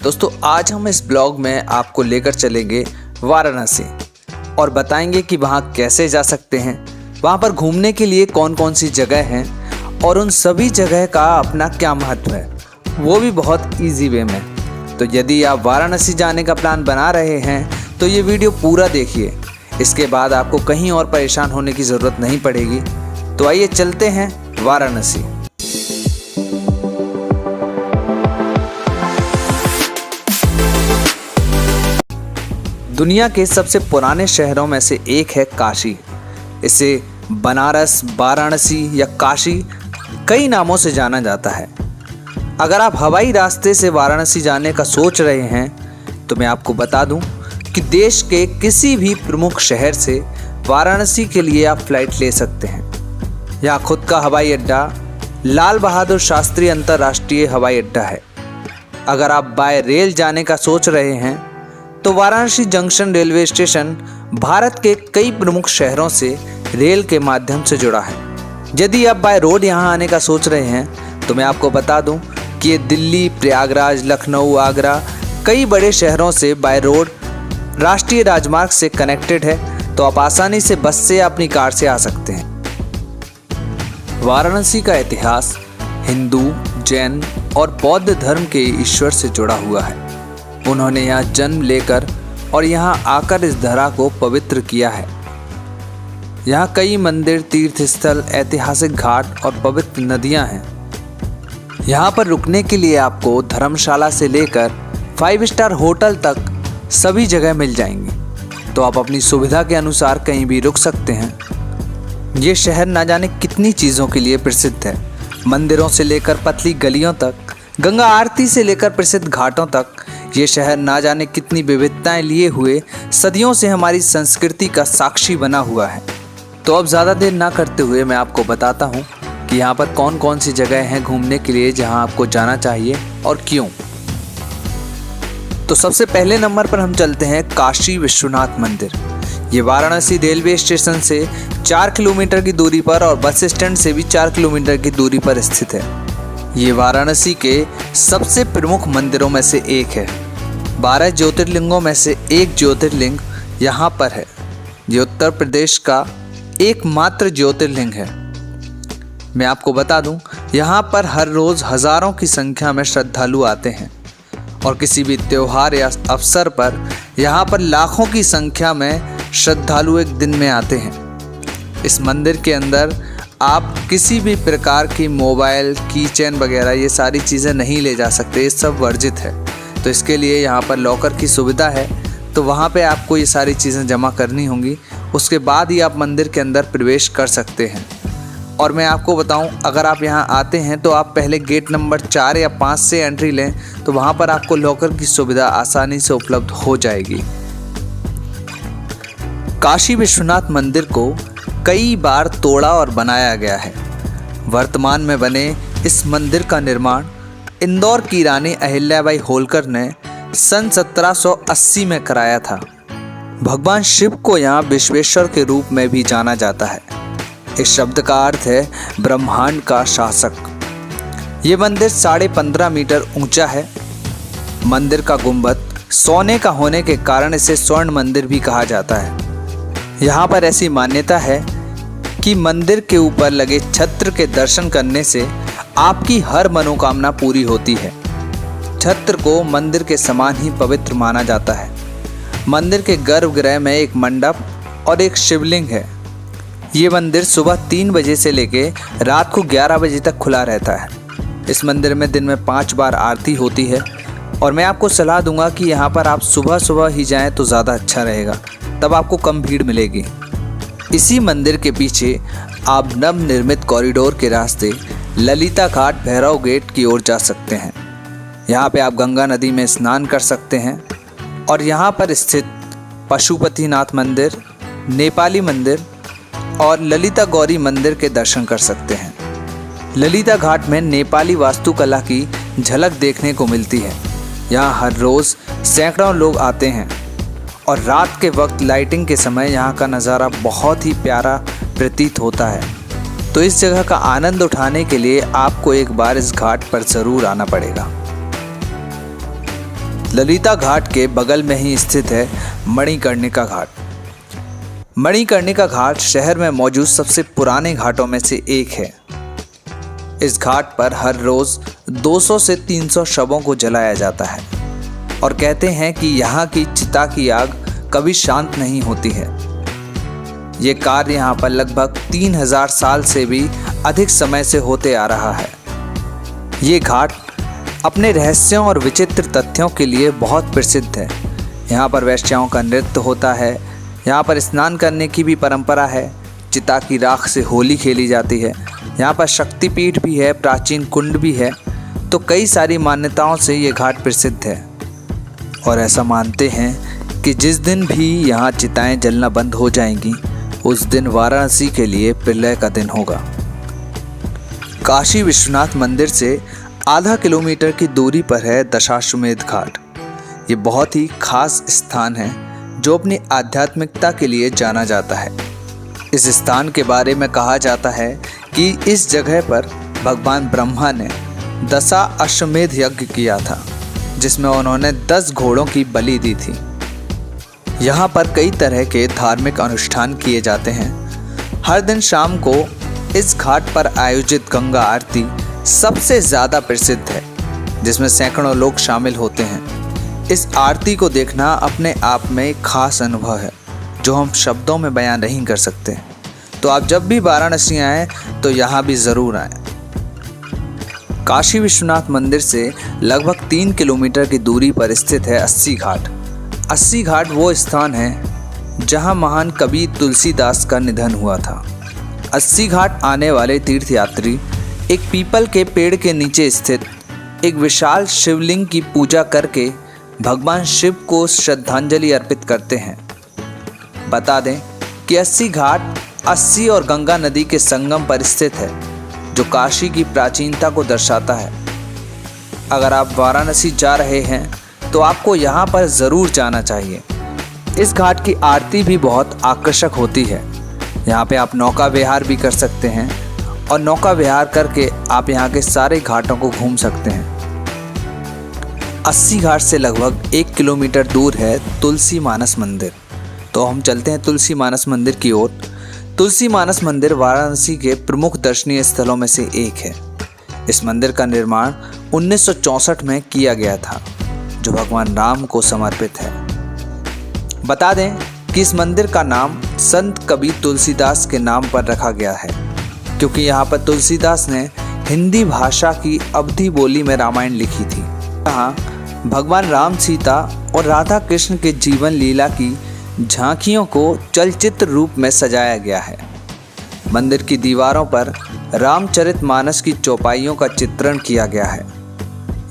दोस्तों आज हम इस ब्लॉग में आपको लेकर चलेंगे वाराणसी और बताएंगे कि वहाँ कैसे जा सकते हैं, वहाँ पर घूमने के लिए कौन कौन सी जगह हैं और उन सभी जगह का अपना क्या महत्व है, वो भी बहुत इजी वे में। तो यदि आप वाराणसी जाने का प्लान बना रहे हैं तो ये वीडियो पूरा देखिए, इसके बाद आपको कहीं और परेशान होने की ज़रूरत नहीं पड़ेगी। तो आइए चलते हैं वाराणसी। दुनिया के सबसे पुराने शहरों में से एक है काशी। इसे बनारस, वाराणसी या काशी कई नामों से जाना जाता है। अगर आप हवाई रास्ते से वाराणसी जाने का सोच रहे हैं तो मैं आपको बता दूं कि देश के किसी भी प्रमुख शहर से वाराणसी के लिए आप फ्लाइट ले सकते हैं। यहाँ खुद का हवाई अड्डा लाल बहादुर शास्त्री अंतर्राष्ट्रीय हवाई अड्डा है। अगर आप बाय रेल जाने का सोच रहे हैं तो Varanasi junction railway station Bharat के कई प्रमुख शहरों से रेल के माध्यम से जुड़ा है। यदि आप बाय रोड यहाँ आने का सोच रहे हैं तो मैं आपको बता दूं कि ये दिल्ली, प्रयागराज, लखनऊ, आगरा कई बड़े शहरों से बाय रोड राष्ट्रीय राजमार्ग से कनेक्टेड है, तो आप आसानी से बस से या अपनी कार से आ सकते हैं। वाराणसी का इतिहास हिंदू, जैन और बौद्ध धर्म के ईश्वर से जुड़ा हुआ है। उन्होंने यहाँ जन्म लेकर और यहाँ आकर इस धरा को पवित्र किया है। यहाँ कई मंदिर, तीर्थ स्थल, ऐतिहासिक घाट और पवित्र नदियाँ हैं। यहाँ पर रुकने के लिए आपको धर्मशाला से लेकर 5 स्टार होटल तक सभी जगह मिल जाएंगी, तो आप अपनी सुविधा के अनुसार कहीं भी रुक सकते हैं। ये शहर ना जाने कितनी चीज़ों के लिए प्रसिद्ध है, मंदिरों से लेकर पतली गलियों तक, गंगा आरती से लेकर प्रसिद्ध घाटों तक। ये शहर ना जाने कितनी विविधताएं लिए हुए सदियों से हमारी संस्कृति का साक्षी बना हुआ है। तो अब ज़्यादा देर ना करते हुए मैं आपको बताता हूँ कि यहाँ पर कौन कौन सी जगह हैं घूमने के लिए जहाँ आपको जाना चाहिए और क्यों। तो सबसे पहले नंबर पर हम चलते हैं काशी विश्वनाथ मंदिर। ये वाराणसी रेलवे स्टेशन से 4 किलोमीटर की दूरी पर और बस स्टैंड से भी 4 किलोमीटर की दूरी पर स्थित है। ये वाराणसी के सबसे प्रमुख मंदिरों में से एक है। 12 ज्योतिर्लिंगों में से एक ज्योतिर्लिंग यहाँ पर है। ये उत्तर प्रदेश का एकमात्र ज्योतिर्लिंग है। मैं आपको बता दूं, यहाँ पर हर रोज़ हज़ारों की संख्या में श्रद्धालु आते हैं और किसी भी त्योहार या अवसर पर यहाँ पर लाखों की संख्या में श्रद्धालु एक दिन में आते हैं। इस मंदिर के अंदर आप किसी भी प्रकार की मोबाइल, की चेन वगैरह ये सारी चीज़ें नहीं ले जा सकते, ये सब वर्जित है। तो इसके लिए यहाँ पर लॉकर की सुविधा है, तो वहाँ पे आपको ये सारी चीज़ें जमा करनी होंगी, उसके बाद ही आप मंदिर के अंदर प्रवेश कर सकते हैं। और मैं आपको बताऊं, अगर आप यहाँ आते हैं तो आप पहले गेट नंबर 4 या 5 से एंट्री लें, तो वहाँ पर आपको लॉकर की सुविधा आसानी से उपलब्ध हो जाएगी। काशी विश्वनाथ मंदिर को कई बार तोड़ा और बनाया गया है। वर्तमान में बने इस मंदिर का निर्माण इंदौर की रानी अहिल्याबाई होलकर ने सन 1780 में कराया था। भगवान शिव को यहाँ विश्वेश्वर के रूप में भी जाना जाता है। इस शब्द का अर्थ है ब्रह्मांड का शासक। ये मंदिर 15.5 मीटर ऊंचा है। मंदिर का गुंबद सोने का होने के कारण इसे स्वर्ण मंदिर भी कहा जाता है। यहाँ पर ऐसी मान्यता है कि मंदिर के ऊपर लगे छत्र के दर्शन करने से आपकी हर मनोकामना पूरी होती है। छत्र को मंदिर के समान ही पवित्र माना जाता है। मंदिर के गर्भगृह में एक मंडप और एक शिवलिंग है। ये मंदिर सुबह 3 बजे से लेके रात को 11 बजे तक खुला रहता है। इस मंदिर में दिन में 5 बार आरती होती है और मैं आपको सलाह दूंगा कि यहाँ पर आप सुबह सुबह ही जाएं तो ज़्यादा अच्छा रहेगा, तब आपको कम भीड़ मिलेगी। इसी मंदिर के पीछे आप नवनिर्मित कॉरिडोर के रास्ते ललिता घाट, भैरव गेट की ओर जा सकते हैं। यहाँ पे आप गंगा नदी में स्नान कर सकते हैं और यहाँ पर स्थित पशुपतिनाथ मंदिर, नेपाली मंदिर और ललिता गौरी मंदिर के दर्शन कर सकते हैं। ललिता घाट में नेपाली वास्तुकला की झलक देखने को मिलती है। यहाँ हर रोज़ सैकड़ों लोग आते हैं और रात के वक्त लाइटिंग के समय यहाँ का नज़ारा बहुत ही प्यारा प्रतीत होता है। तो इस जगह का आनंद उठाने के लिए आपको एक बार इस घाट पर ज़रूर आना पड़ेगा। ललिता घाट के बगल में ही स्थित है मणिकर्णिका घाट। मणिकर्णिका घाट शहर में मौजूद सबसे पुराने घाटों में से एक है। इस घाट पर हर रोज 200 से 300 शवों को जलाया जाता है और कहते हैं कि यहाँ की चिता की आग कभी शांत नहीं होती है। ये कार्य यहाँ पर लगभग 3000 साल से भी अधिक समय से होते आ रहा है। ये घाट अपने रहस्यों और विचित्र तथ्यों के लिए बहुत प्रसिद्ध है। यहाँ पर वैश्याओं का नृत्य होता है। यहाँ पर स्नान करने की भी परंपरा है। चिता की राख से होली खेली जाती है। यहाँ पर शक्तिपीठ भी है, प्राचीन कुंड भी है। तो कई सारी मान्यताओं से ये घाट प्रसिद्ध है और ऐसा मानते हैं कि जिस दिन भी यहाँ चिताएं जलना बंद हो जाएंगी उस दिन वाराणसी के लिए प्रलय का दिन होगा। काशी विश्वनाथ मंदिर से आधा किलोमीटर की दूरी पर है दशाश्वमेध घाट। ये बहुत ही खास स्थान है जो अपनी आध्यात्मिकता के लिए जाना जाता है। इस स्थान के बारे में कहा जाता है कि इस जगह पर भगवान ब्रह्मा ने दशा अश्वमेध यज्ञ किया था, जिसमें उन्होंने 10 घोड़ों की बलि दी थी। यहाँ पर कई तरह के धार्मिक अनुष्ठान किए जाते हैं। हर दिन शाम को इस घाट पर आयोजित गंगा आरती सबसे ज़्यादा प्रसिद्ध है, जिसमें सैकड़ों लोग शामिल होते हैं। इस आरती को देखना अपने आप में एक खास अनुभव है जो हम शब्दों में बयान नहीं कर सकते। तो आप जब भी वाराणसी आएँ तो यहाँ भी ज़रूर आएँ। काशी विश्वनाथ मंदिर से लगभग 3 किलोमीटर की दूरी पर स्थित है अस्सी घाट। अस्सी घाट वो स्थान है जहाँ महान कवि तुलसीदास का निधन हुआ था। अस्सी घाट आने वाले तीर्थयात्री एक पीपल के पेड़ के नीचे स्थित एक विशाल शिवलिंग की पूजा करके भगवान शिव को श्रद्धांजलि अर्पित करते हैं। बता दें कि अस्सी घाट अस्सी और गंगा नदी के संगम पर स्थित है, जो काशी की प्राचीनता को दर्शाता है। अगर आप वाराणसी जा रहे हैं तो आपको यहाँ पर ज़रूर जाना चाहिए। इस घाट की आरती भी बहुत आकर्षक होती है। यहाँ पे आप नौका विहार भी कर सकते हैं और नौका विहार करके आप यहाँ के सारे घाटों को घूम सकते हैं। अस्सी घाट से लगभग 1 किलोमीटर दूर है तुलसी मानस मंदिर। तो हम चलते हैं तुलसी मानस मंदिर की ओर। तुलसी मानस मंदिर वाराणसी के प्रमुख दर्शनीय स्थलों में से एक है। इस मंदिर का निर्माण 1964 में किया गया था, जो भगवान राम को समर्पित है। बता दें कि इस मंदिर का नाम संत कवि तुलसीदास के नाम पर रखा गया है, क्योंकि यहाँ पर तुलसीदास ने हिंदी भाषा की अवधी बोली में रामायण लिखी थी। यहाँ भगवान राम, सीता और राधा कृष्ण के जीवन लीला की झांकियों को चलचित्र रूप में सजाया गया है। मंदिर की दीवारों पर रामचरितमानस की चौपाइयों का चित्रण किया गया है।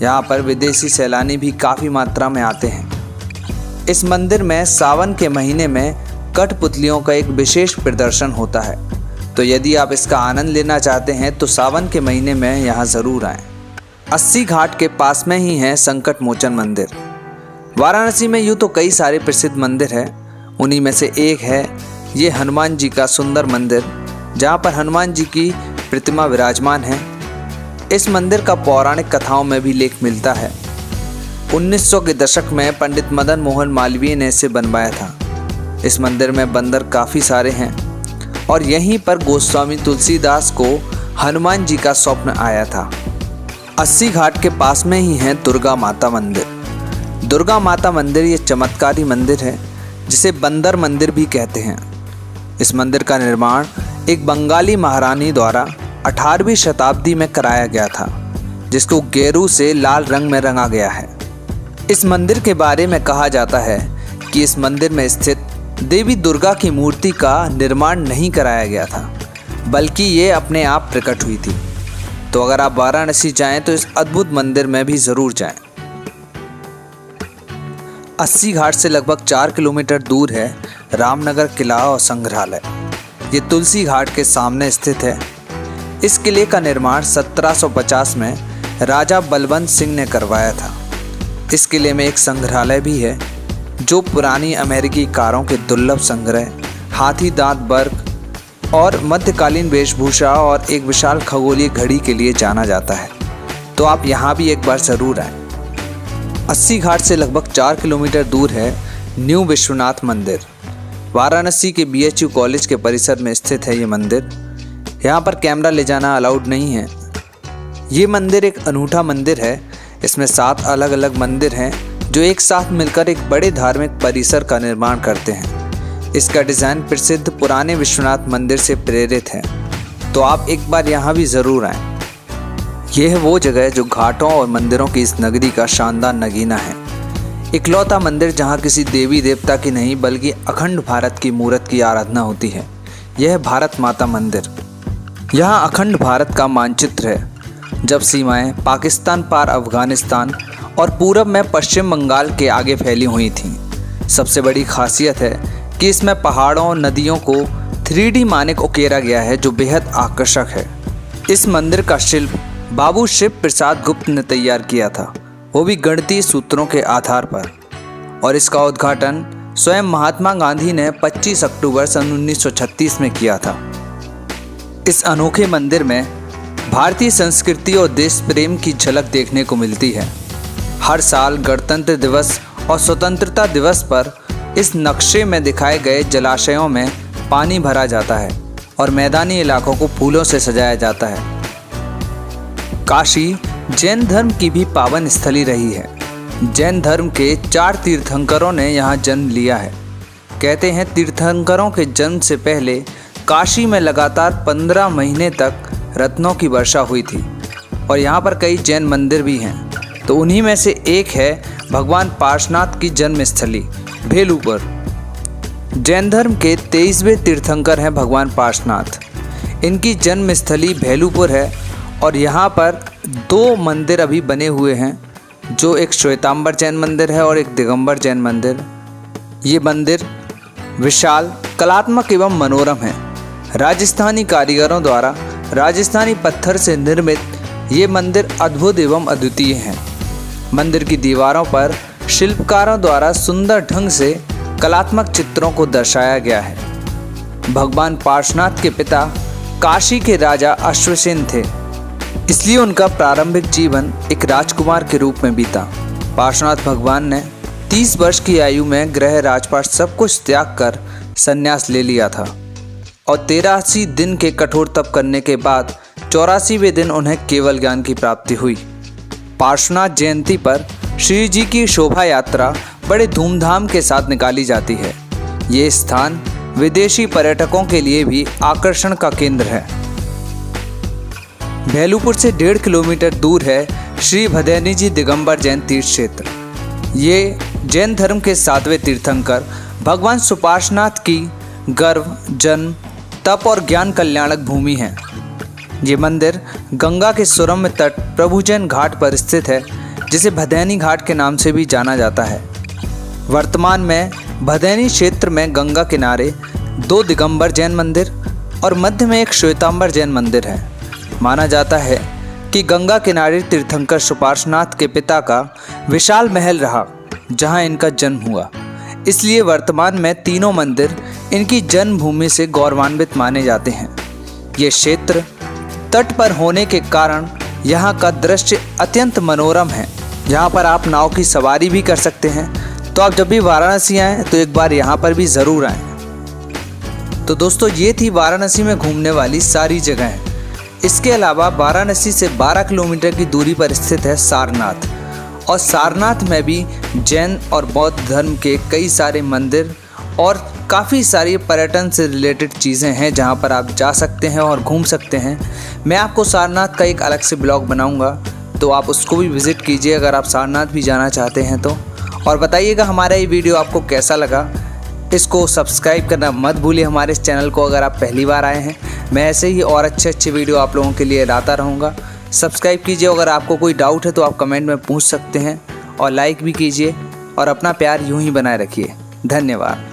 यहाँ पर विदेशी सैलानी भी काफ़ी मात्रा में आते हैं। इस मंदिर में सावन के महीने में कठपुतलियों का एक विशेष प्रदर्शन होता है। तो यदि आप इसका आनंद लेना चाहते हैं तो सावन के महीने में यहाँ ज़रूर आएं। अस्सी घाट के पास में ही है संकट मोचन मंदिर। वाराणसी में यूँ तो कई सारे प्रसिद्ध मंदिर हैं, उन्हीं में से एक है ये हनुमान जी का सुंदर मंदिर, जहाँ पर हनुमान जी की प्रतिमा विराजमान है। इस मंदिर का पौराणिक कथाओं में भी लेख मिलता है। 1900 के दशक में पंडित मदन मोहन मालवीय ने इसे बनवाया था। इस मंदिर में बंदर काफ़ी सारे हैं और यहीं पर गोस्वामी तुलसीदास को हनुमान जी का स्वप्न आया था। अस्सी घाट के पास में ही है दुर्गा माता मंदिर। दुर्गा माता मंदिर ये चमत्कारी मंदिर है, जिसे बंदर मंदिर भी कहते हैं। इस मंदिर का निर्माण एक बंगाली महारानी द्वारा 18वीं शताब्दी में कराया गया था, जिसको गेरू से लाल रंग में रंगा गया है। इस मंदिर के बारे में कहा जाता है कि इस मंदिर में स्थित देवी दुर्गा की मूर्ति का निर्माण नहीं कराया गया था, बल्कि ये अपने आप प्रकट हुई थी। तो अगर आप वाराणसी जाएं तो इस अद्भुत मंदिर में भी ज़रूर जाएं। अस्सी घाट से लगभग 4 किलोमीटर दूर है रामनगर किला और संग्रहालय। ये तुलसी घाट के सामने स्थित है। इस किले का निर्माण 1750 में राजा बलवंत सिंह ने करवाया था। इस किले में एक संग्रहालय भी है, जो पुरानी अमेरिकी कारों के दुर्लभ संग्रह, हाथी दांत वर्क और मध्यकालीन वेशभूषा और एक विशाल खगोलीय घड़ी के लिए जाना जाता है। तो आप यहाँ भी एक बार ज़रूर आएं। अस्सी घाट से लगभग 4 किलोमीटर दूर है न्यू विश्वनाथ मंदिर। वाराणसी के BHU कॉलेज के परिसर में स्थित है ये मंदिर। यहाँ पर कैमरा ले जाना अलाउड नहीं है। ये मंदिर एक अनूठा मंदिर है। इसमें 7 अलग अलग मंदिर हैं जो एक साथ मिलकर एक बड़े धार्मिक परिसर का निर्माण करते हैं। इसका डिज़ाइन प्रसिद्ध पुराने विश्वनाथ मंदिर से प्रेरित है, तो आप एक बार यहाँ भी ज़रूर आएँ। यह है वो जगह जो घाटों और मंदिरों की इस नगरी का शानदार नगीना है। इकलौता मंदिर जहाँ किसी देवी देवता की नहीं बल्कि अखंड भारत की मूर्त की आराधना होती है, यह है भारत माता मंदिर। यहाँ अखंड भारत का मानचित्र है, जब सीमाएं पाकिस्तान पार अफगानिस्तान और पूरब में पश्चिम बंगाल के आगे फैली हुई थीं। सबसे बड़ी खासियत है कि इसमें पहाड़ों और नदियों को 3D मानक उकेरा गया है, जो बेहद आकर्षक है। इस मंदिर का शिल्प बाबू शिव प्रसाद गुप्त ने तैयार किया था, वो भी गणितीय सूत्रों के आधार पर, और इसका उद्घाटन स्वयं महात्मा गांधी ने 25 अक्टूबर सन 1936 में किया था। इस अनोखे मंदिर में भारतीय संस्कृति और देश प्रेम की झलक देखने को मिलती है। हर साल गणतंत्र दिवस और स्वतंत्रता दिवस पर इस नक्शे में दिखाए गए जलाशयों में पानी भरा जाता है और मैदानी इलाकों को फूलों से सजाया जाता है। काशी जैन धर्म की भी पावन स्थली रही है। जैन धर्म के 4 तीर्थंकरों ने यहाँ जन्म लिया है। कहते हैं तीर्थंकरों के जन्म से पहले काशी में लगातार 15 महीने तक रत्नों की वर्षा हुई थी और यहाँ पर कई जैन मंदिर भी हैं। तो उन्हीं में से एक है भगवान पार्श्वनाथ की जन्मस्थली भेलूपुर। जैन धर्म के 23वें तीर्थंकर हैं भगवान पार्श्वनाथ। इनकी जन्मस्थली भेलूपुर है और यहाँ पर 2 मंदिर अभी बने हुए हैं, जो एक श्वेतांबर जैन मंदिर है और एक दिगंबर जैन मंदिर। ये मंदिर विशाल, कलात्मक एवं मनोरम है। राजस्थानी कारीगरों द्वारा राजस्थानी पत्थर से निर्मित ये मंदिर अद्भुत एवं अद्वितीय हैं। मंदिर की दीवारों पर शिल्पकारों द्वारा सुंदर ढंग से कलात्मक चित्रों को दर्शाया गया है। भगवान पार्श्वनाथ के पिता काशी के राजा अश्वसेन थे, इसलिए उनका प्रारंभिक जीवन एक राजकुमार के रूप में बीता। पार्श्वनाथ भगवान ने 30 वर्ष की आयु में गृह राजपाट सब कुछ त्याग कर संन्यास ले लिया था और 83 दिन के कठोर तप करने के बाद 84वें दिन उन्हें केवल ज्ञान की प्राप्ति हुई। पार्श्वनाथ जयंती पर श्री जी की शोभा यात्रा बड़े धूमधाम के साथ निकाली जाती है। ये स्थान विदेशी पर्यटकों के लिए भी आकर्षण का केंद्र है। भेलूपुर से 1.5 किलोमीटर दूर है श्री भदैनी जी दिगंबर जैन तीर्थ क्षेत्र। ये जैन धर्म के 7वें तीर्थंकर भगवान सुपार्श्वनाथ की गर्भ, जन्म, तप और ज्ञान कल्याणक भूमि है। ये मंदिर गंगा के सुरम्य तट प्रभुजैन घाट पर स्थित है, जिसे भदैनी घाट के नाम से भी जाना जाता है। वर्तमान में भदैनी क्षेत्र में गंगा किनारे 2 दिगंबर जैन मंदिर और मध्य में एक श्वेतांबर जैन मंदिर है। माना जाता है कि गंगा किनारे तीर्थंकर सुपार्श्वनाथ के पिता का विशाल महल रहा, जहां इनका जन्म हुआ। इसलिए वर्तमान में तीनों मंदिर इनकी जन्मभूमि से गौरवान्वित माने जाते हैं। ये क्षेत्र तट पर होने के कारण यहाँ का दृश्य अत्यंत मनोरम है। यहाँ पर आप नाव की सवारी भी कर सकते हैं। तो आप जब भी वाराणसी आएँ तो एक बार यहाँ पर भी ज़रूर आएँ। तो दोस्तों, ये थी वाराणसी में घूमने वाली सारी जगहें। इसके अलावा वाराणसी से 12 किलोमीटर की दूरी पर स्थित है सारनाथ, और सारनाथ में भी जैन और बौद्ध धर्म के कई सारे मंदिर और काफ़ी सारी पर्यटन से रिलेटेड चीज़ें हैं जहां पर आप जा सकते हैं और घूम सकते हैं। मैं आपको सारनाथ का एक अलग से ब्लॉग बनाऊंगा, तो आप उसको भी विज़िट कीजिए अगर आप सारनाथ भी जाना चाहते हैं तो। और बताइएगा हमारा ये वीडियो आपको कैसा लगा। इसको सब्सक्राइब करना मत भूलिए हमारे इस चैनल को, अगर आप पहली बार आए हैं। मैं ऐसे ही और अच्छे वीडियो आप लोगों के लिए लाता रहूँगा। सब्सक्राइब कीजिए। अगर आपको कोई डाउट है तो आप कमेंट में पूछ सकते हैं, और लाइक भी कीजिए और अपना प्यार यूं ही बनाए रखिए। धन्यवाद।